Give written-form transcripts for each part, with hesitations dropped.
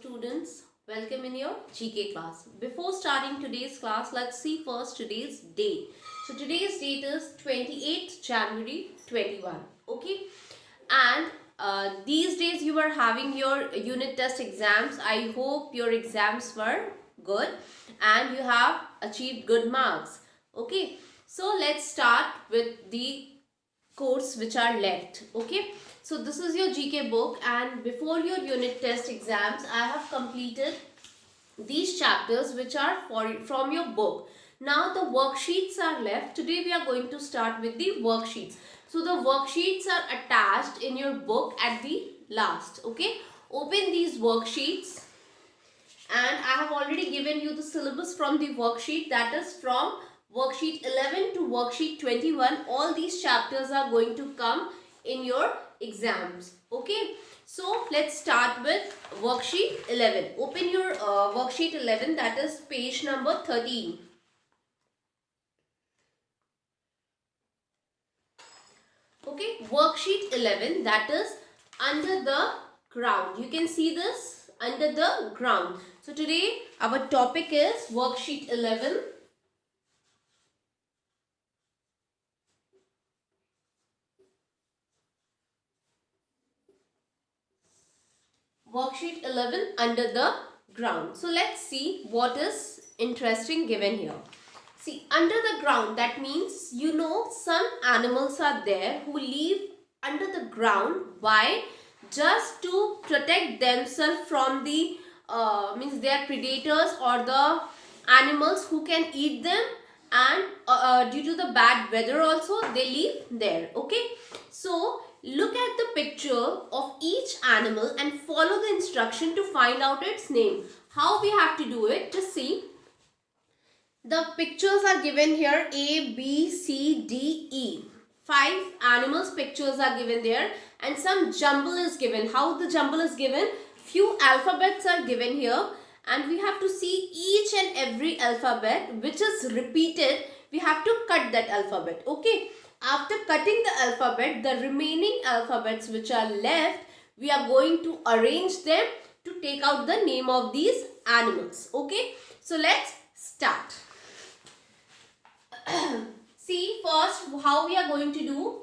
students, welcome in your GK class. Before starting today's class, let's see first today's date. So today's date is 28th January 21. Okay, and these days you are having your unit test exams. I hope your exams were good and you have achieved good marks. Okay, so let's start with the course which are left. Okay, so this is your GK book, and before your unit test exams I have completed these chapters which are from your book. Now the worksheets are left. Today we are going to start with the worksheets. So the worksheets are attached in your book at the last. Okay, open these worksheets, and I have already given you the syllabus from the worksheet, that is from worksheet 11 to worksheet 21. All these chapters are going to come in your exams. Okay, so let's start with worksheet 11. Open your worksheet 11, that is page number 13. Okay, worksheet 11, that is under the ground. You can see this, under the ground. So today our topic is worksheet 11. Worksheet 11, under the ground. So let's see what is interesting given here. See, under the ground, that means some animals are there who live under the ground. Why? Just to protect themselves from the their predators or the animals who can eat them, and due to the bad weather also they live there. Okay, so look at the picture of each animal and follow the instruction to find out its name. How we have to do it? Just see. The pictures are given here, A, B, C, D, E. 5 animals pictures are given there, and some jumble is given. How the jumble is given? Few alphabets are given here, and we have to see each and every alphabet which is repeated. We have to cut that alphabet. Okay. After cutting the alphabet, the remaining alphabets which are left, we are going to arrange them to take out the name of these animals. Okay. So let's start. See first how we are going to do.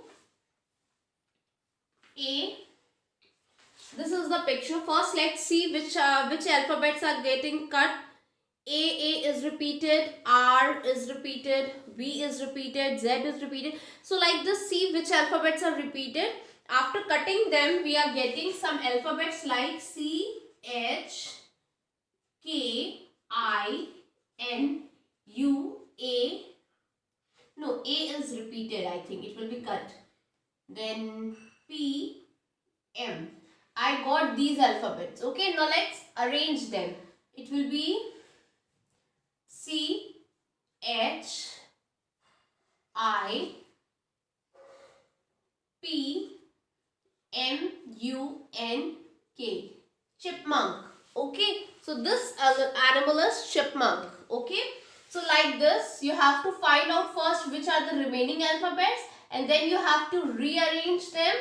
A. This is the picture. First let's see which alphabets are getting cut. A is repeated, R is repeated, B is repeated, Z is repeated. So like this, see which alphabets are repeated. After cutting them, we are getting some alphabets like C, H, K, I, N, U, A. No, A is repeated, I think. It will be cut. Then P, M. I got these alphabets. Okay, now let's arrange them. It will be C, H, I, P, M, U, N, K. Chipmunk. Okay, so this animal is chipmunk. Okay, so like this, you have to find out first which are the remaining alphabets, and then you have to rearrange them,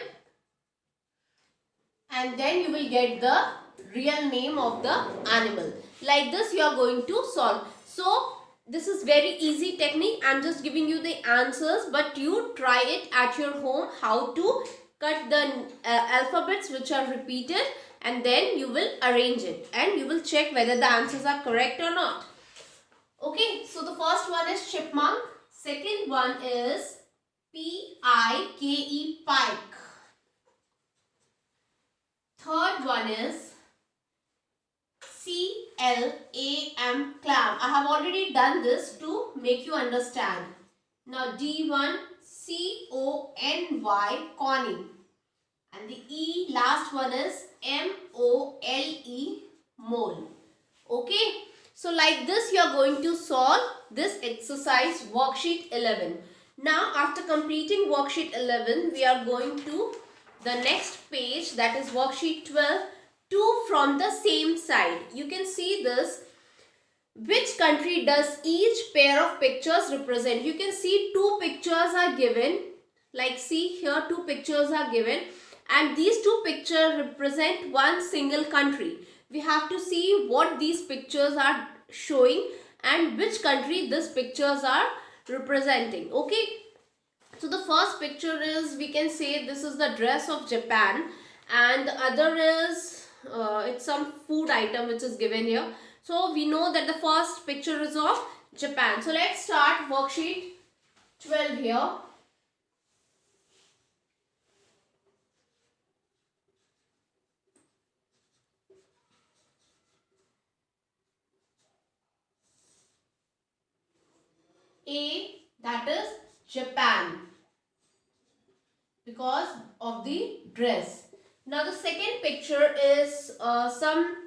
and then you will get the real name of the animal. Like this, you are going to solve. So this is very easy technique. I am just giving you the answers, but you try it at your home how to cut the alphabets which are repeated, and then you will arrange it and you will check whether the answers are correct or not. Okay, so the first one is chipmunk. Second one is P-I-K-E, pike. Third one is C-L-A-M, clam. I have already done this to make you understand. Now D1, C-O-N-Y, coney. And the E, last one is M-O-L-E, mole. Okay. So like this you are going to solve this exercise worksheet 11. Now after completing worksheet 11, we are going to the next page, that is worksheet 12. 2 from the same side. You can see this. Which country does each pair of pictures represent? You can see 2 pictures are given. Like see here 2 pictures are given, and these 2 pictures represent one single country. we have to see what these pictures are showing and which country these pictures are representing. Okay, so the first picture is, we can say this is the dress of Japan, and the other is it's some food item which is given here. So we know that the first picture is of Japan. So let's start worksheet 12 here. A, that is Japan, because of the dress. Now the second picture is some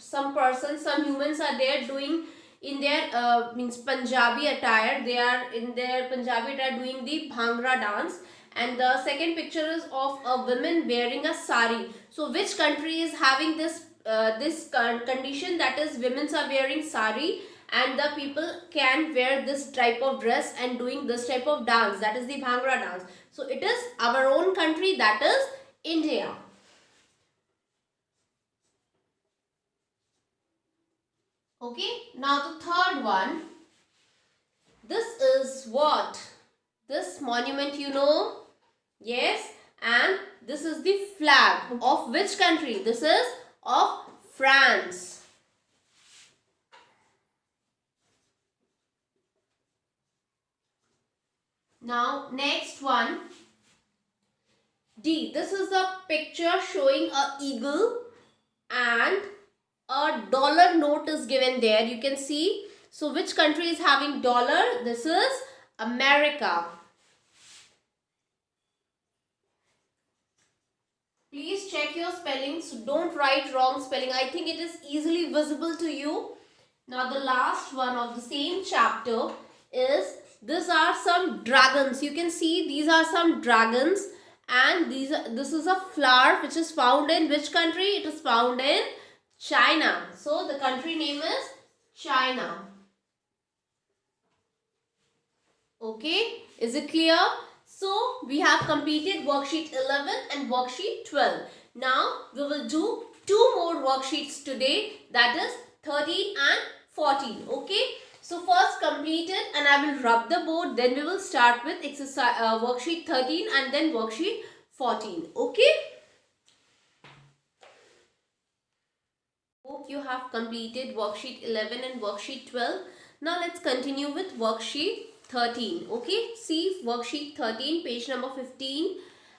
some humans are there doing in their Punjabi attire. They are in their Punjabi attire doing the Bhangra dance. And the second picture is of a woman wearing a sari. So which country is having this condition, that is women are wearing sari and the people can wear this type of dress and doing this type of dance, that is the Bhangra dance. So it is our own country, that is India. Okay, now the third one. This is what? This monument, you know? Yes, and this is the flag of which country? This is of France. Now next one, D. This is a picture showing a eagle and a dollar note is given there. You can see. So which country is having dollar? This is America. Please check your spellings. Don't write wrong spelling. I think it is easily visible to you. Now the last one of the same chapter is, these are some dragons. You can see these are some dragons, and this is a flower which is found in which country? It is found in China. So the country name is China. Okay, is it clear? So we have completed worksheet 11 and worksheet 12. Now we will do two more worksheets today, that is 13 and 14. Okay. So first complete it and I will rub the board. Then we will start with exercise worksheet 13 and then worksheet 14. Okay. Hope you have completed worksheet 11 and worksheet 12. Now let's continue with worksheet 13. Okay. See worksheet 13, page number 15,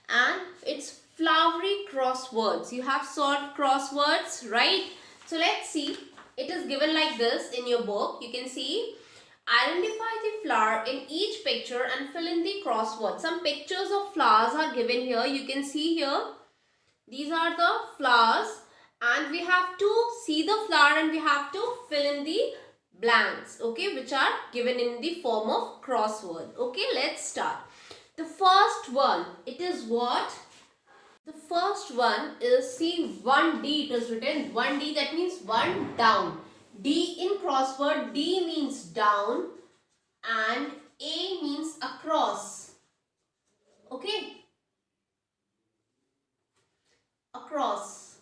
and it's flowery crosswords. You have solved crosswords, right? So let's see. It is given like this in your book. You can see, identify the flower in each picture and fill in the crossword. Some pictures of flowers are given here. You can see here. These are the flowers and we have to see the flower and we have to fill in the blanks, okay, which are given in the form of crossword. Okay, let's start. The first one, it is what? The first one is, see, 1D, it is written 1D, that means 1 down. D in crossword, D means down and A means across. Okay? Across.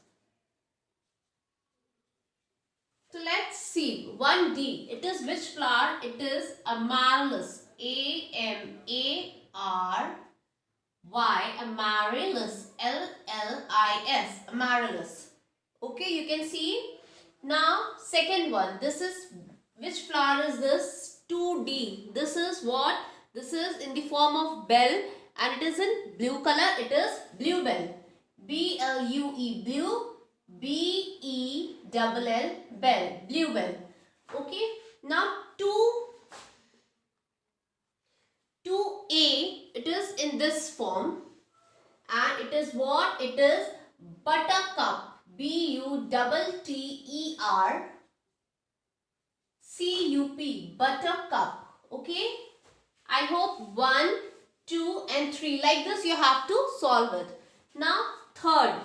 So let's see, 1D, it is which flower? It is amaryllis. A-M-A-R-Y, amaryllis, L-L-I-S, amaryllis. Okay, you can see. Now, second one, this is, which flower is this? 2D. This is what? This is in the form of bell and it is in blue color. It is bluebell. B-L-U-E, blue, B-E-L-L, bell, bluebell. Okay, now 2A, it is in this form and it is what? It is buttercup. B-U-T-T-E-R-C-U-P, buttercup. Okay, I hope 1, 2 and 3 like this you have to solve it. Now third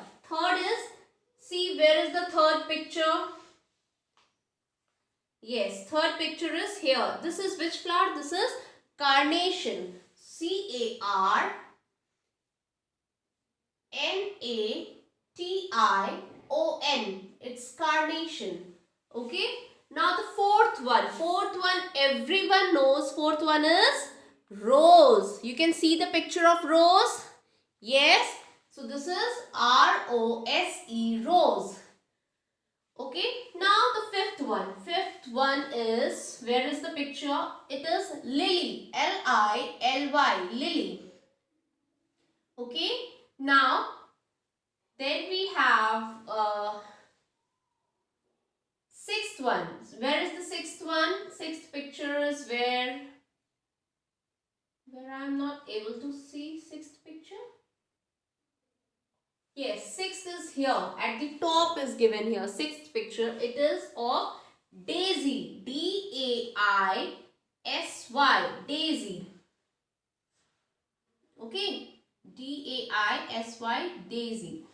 is, see, where is the third picture? Yes, third picture is here. This is which flower? This is carnation. C-A-R-N-A T-I-O-N. It's carnation. Okay. Now the fourth one. Fourth one everyone knows. Fourth one is rose. You can see the picture of rose. Yes. So this is R-O-S-E, rose. Okay. Now the fifth one. Fifth one is, where is the picture? It is lily. L-I-L-Y, lily. Okay. Now then we have sixth one. Where is the sixth one? Sixth picture is where I am not able to see sixth picture. Yes, sixth is here. At the top is given here. Sixth picture. It is of daisy. D-A-I-S-Y. Daisy. Okay. D-A-I-S-Y. Daisy.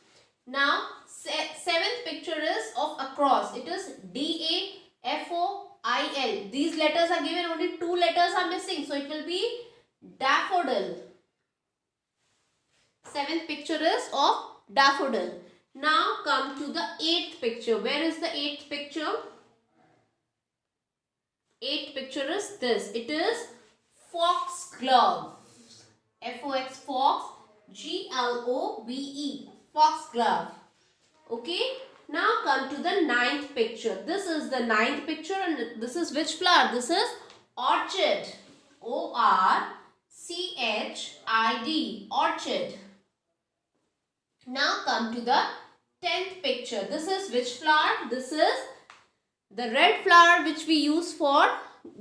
Now, seventh picture is of across. It is D-A-F-O-I-L. These letters are given. Only two letters are missing. So, it will be daffodil. Seventh picture is of daffodil. Now come to the eighth picture. Where is the eighth picture? Eighth picture is this. It is foxglove. F-O-X, fox. G-L-O-V-E. Foxglove. Okay. Now come to the ninth picture. This is the ninth picture and this is which flower? This is orchid. O-R-C-H-I-D. Orchid. Now come to the 10th picture. This is which flower? This is the red flower which we use for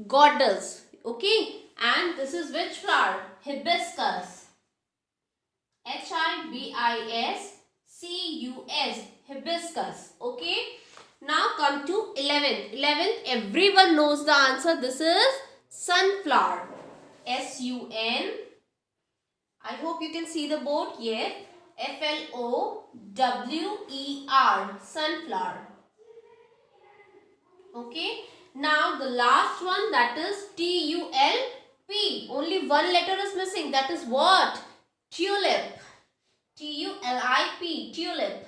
goddess. Okay. And this is which flower? Hibiscus. H-I-B-I-S-C-U-S. Hibiscus. Okay. Now come to 11th. 11th, everyone knows the answer. This is sunflower. S-U-N. I hope you can see the board. Yes. F-L-O-W-E-R. Sunflower. Okay. Now the last one, that is T-U-L-P. Only one letter is missing. That is what? Tulip. T-U-L-I-P. Tulip.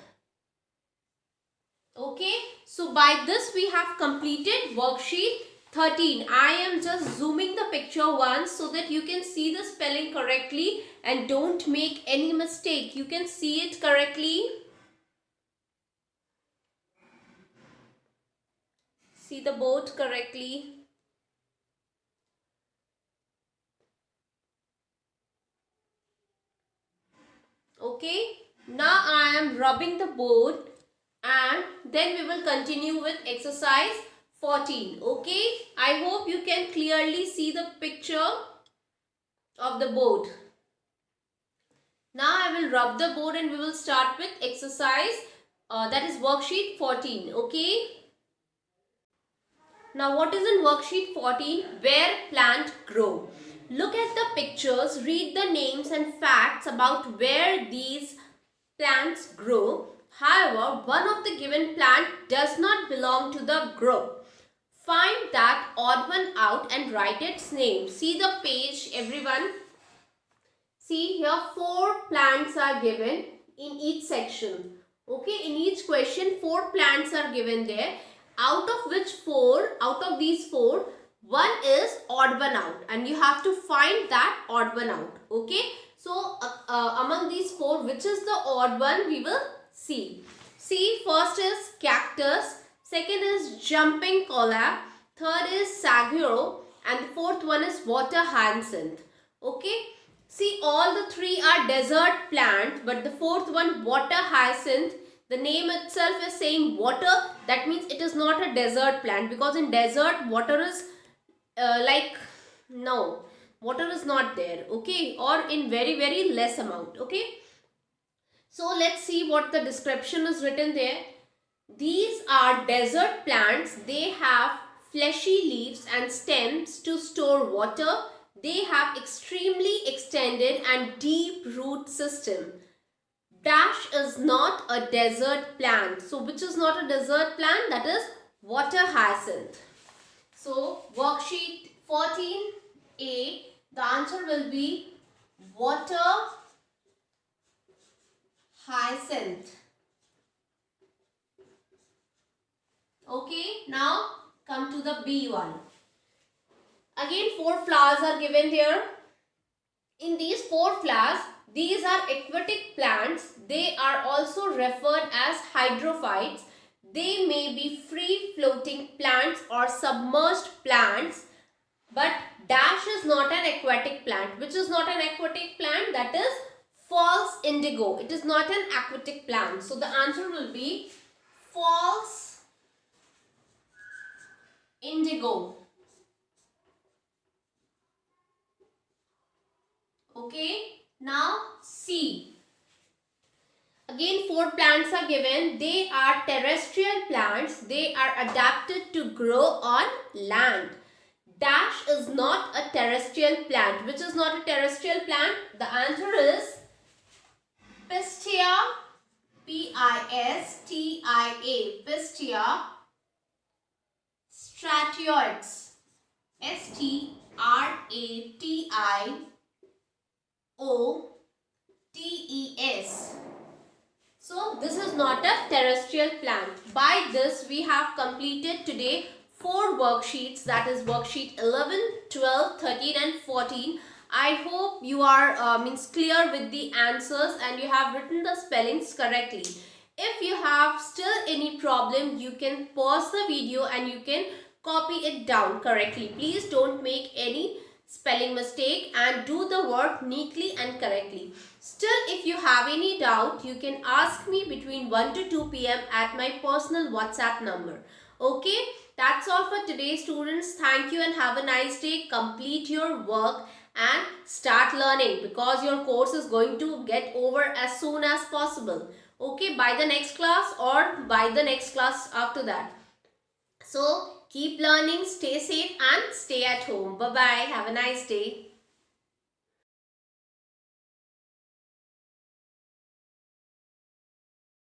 Okay. So by this we have completed worksheet 13. I am just zooming the picture once so that you can see the spelling correctly and don't make any mistake. You can see it correctly. See the board correctly. Okay. Now I am rubbing the board and then we will continue with exercise 14. Okay. I hope you can clearly see the picture of the board. Now I will rub the board and we will start with exercise that is worksheet 14. Okay. Now what is in worksheet 14? Where plant grow. Look at the pictures, read the names and facts about where these plants grow. However, one of the given plant does not belong to the group. Find that odd one out and write its name. See the page, everyone. See here, 4 plants are given in each section. Okay, in each question 4 plants are given there. Out of these 4, one is odd one out and you have to find that odd one out. Okay, so among these 4, which is the odd one, we will see. See, first is cactus, second is jumping koala, third is saguaro and the fourth one is water hyacinth. Okay, see, all the 3 are desert plant, but the fourth one, water hyacinth, the name itself is saying water. That means it is not a desert plant, because in desert water is no, water is not there. Okay, or in very, very less amount. Okay, so let's see what the description is written there. These are desert plants. They have fleshy leaves and stems to store water. They have extremely extended and deep root system. Dash is not a desert plant. So which is not a desert plant? That is water hyacinth. So worksheet 14A, the answer will be water hyacinth. Okay, now come to the B one. Again 4 flowers are given here. In these 4 flowers, these are aquatic plants. They are also referred as hydrophytes. They may be free floating plants or submerged plants. But dash is not an aquatic plant. Which is not an aquatic plant? That is false indigo. It is not an aquatic plant. So the answer will be false indigo. Okay, now C. Again 4 plants are given. They are terrestrial plants. They are adapted to grow on land. Dash is not a terrestrial plant. Which is not a terrestrial plant? The answer is Pistia, P-I-S-T-I-A, Pistia stratioides, S-T-R-A-T-I-O-T-E-S. So this is not a terrestrial plant. By this we have completed today 4 worksheets, that is worksheet 11, 12, 13 and 14. I hope you are clear with the answers and you have written the spellings correctly. If you have still any problem, you can pause the video and you can copy it down correctly. Please don't make any spelling mistake and do the work neatly and correctly. Still, if you have any doubt, you can ask me between 1 to 2 p.m. at my personal WhatsApp number. Okay, that's all for today, students. Thank you and have a nice day. Complete your work and start learning because your course is going to get over as soon as possible. Okay, by the next class or by the next class after that. So keep learning, stay safe and stay at home. Bye-bye. Have a nice day.